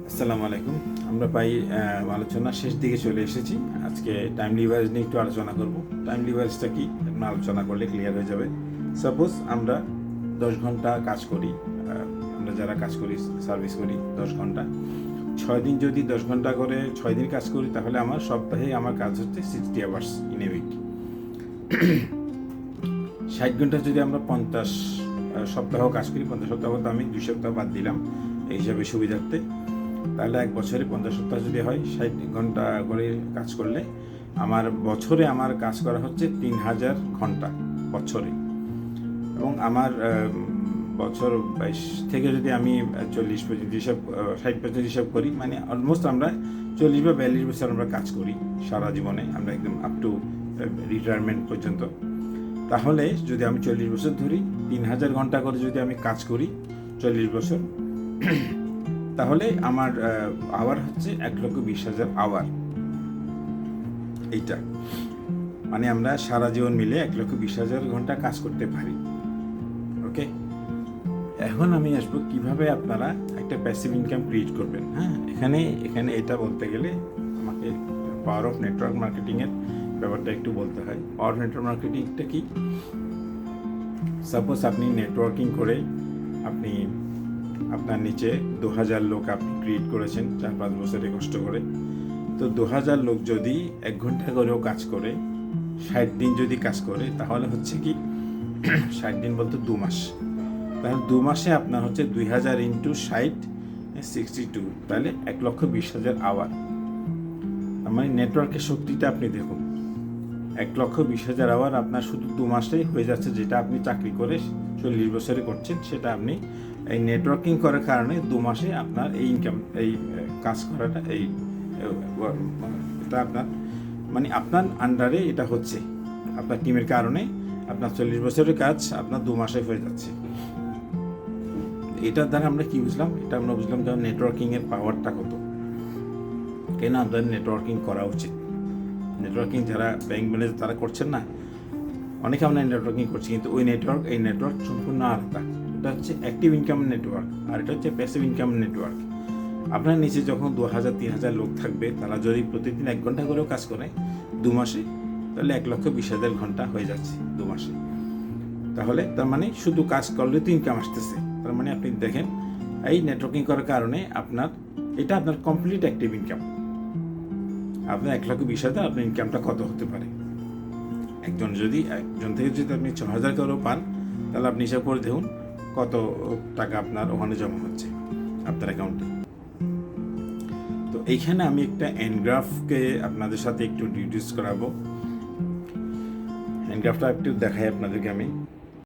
আসসালামু আলাইকুম। আমরা আলোচনা শেষ দিকে চলে এসেছি। আজকে টাইম লিভারেজ নিয়ে একটু আলোচনা করব। টাইম লিভারেজটা কি আমরা আলোচনা করলে ক্লিয়ার হয়ে যাবে। সাপোজ আমরা 10 ঘন্টা কাজ করি, আমরা যারা কাজ করি, সার্ভিস করি 10 ঘন্টা, 6 দিন যদি 10 ঘন্টা করে 6 দিন কাজ করি, তাহলে আমার সপ্তাহে আমার কাজ হচ্ছে 60 আওয়ার্স ইন এ উইক। 60 ঘন্টা যদি আমরা 50 সপ্তাহ কাজ করি, 50 সপ্তাহ তো আমি 2 সপ্তাহ বাদ দিলাম এই হিসাবে সুবিধার্থে, তাহলে এক বছরে 50 সপ্তাহ যদি হয়, 60 ঘন্টা করে কাজ করলে আমার বছরে আমার কাজ করা হচ্ছে 3000 ঘন্টা বছরে। এবং আমার বছর 22 থেকে যদি আমি 40 পর্যন্ত হিসাব, 60 পর্যন্ত হিসাব করি, মানে অলমোস্ট আমরা 40 বা 42 বছর আমরা কাজ করি সারা জীবনে, আমরা একদম আপ টু রিটায়ারমেন্ট পর্যন্ত। তাহলে যদি আমি 40 বছর ধরি, 3000 ঘন্টা করে যদি আমি কাজ করি 40 বছর, তাহলে আমার আওয়ার হচ্ছে 1,20,000 আওয়ার। এইটা মানে আমরা সারা জীবন মিলে 1,20,000 ঘন্টা কাজ করতে পারি। ওকে, এখন আমি আসবো কিভাবে আপনারা একটা প্যাসিভ ইনকাম ক্রিয়েট করবেন। হ্যাঁ, এখানে এটা বলতে গেলে আমাকে পাওয়ার অফ নেটওয়ার্ক মার্কেটিংয়ের ব্যাপারটা একটু বলতে হয়। পাওয়ার অফ নেটওয়ার্ক মার্কেটিংটা কি? সাপোজ আপনি নেটওয়ার্কিং করে আপনি আপনার নিচে 2000 লোক আপনি ক্রিয়েট করেছেন 4-5 বছরে কষ্ট করে। তো 2000 লোক যদি 1 ঘন্টা করেও কাজ করে, 60 দিন যদি কাজ করে, তাহলে হচ্ছে কি 60 দিন বলতে 2 মাস। তাহলে 2 মাসে আপনার হচ্ছে 2000 ইন্টু 60 62, তাহলে 1,20,000 আওয়ার। মানে নেটওয়ার্কের শক্তিটা আপনি দেখুন, 1,20,000 আওয়ার আপনার শুধু 2 মাসেই হয়ে যাচ্ছে। যেটা আপনি চাকরি করে 40 বছরে করছেন, সেটা আপনি এই নেটওয়ার্কিং করার কারণে 2 মাসে আপনার এই ইনকাম, এই কাজ করাটা, এটা আপনার মানে আপনার আন্ডারে এটা হচ্ছে, আপনার টিমের কারণে আপনার 40 বছরের কাজ আপনার 2 মাসে হয়ে যাচ্ছে। এটার দ্বারা আমরা কি বুঝলাম? এটা আমরা বুঝলাম যে নেটওয়ার্কিংয়ের পাওয়ারটা কত, কেন আপনাদের নেটওয়ার্কিং করা উচিত। নেটওয়ার্কিং যারা ব্যাংক ম্যানেজার তারা করছেন না, অনেকে আমরা নেটওয়ার্কিং করছি, কিন্তু ওই এই নেটওয়ার্ক সম্পূর্ণ আলাদা। এটা হচ্ছে অ্যাক্টিভ ইনকাম নেটওয়ার্ক, আর এটা হচ্ছে প্যাসিভ ইনকাম নেটওয়ার্ক। আপনার নিচে যখন 2000-3000 লোক থাকবে, তারা যদি প্রতিদিন 1 ঘন্টা করেও কাজ করে 2 মাসে, তাহলে 1,20,000 ঘন্টা হয়ে যাচ্ছে 2 মাসে। তাহলে তার মানে শুধু কাজ করলে তো ইনকাম আসতেছে। তার মানে আপনি দেখেন, এই নেটওয়ার্কিং করার কারণে এটা আপনার কমপ্লিট অ্যাক্টিভ ইনকাম। আপনার 1,20,000 আপনার ইনকামটা কত হতে পারে? একজন থেকে যদি আপনি 6,000 করেও পান, তাহলে আপনি হিসাব করে দেখুন কত টাকা আপনার ওখানে জমা হচ্ছে আপনার অ্যাকাউন্টে। তো এইখানে আমি একটা এনগ্রাফকে আপনাদের সাথে একটু ডিউটিউস করাবো। এনগ্রাফটা একটু দেখাই আপনাদেরকে আমি।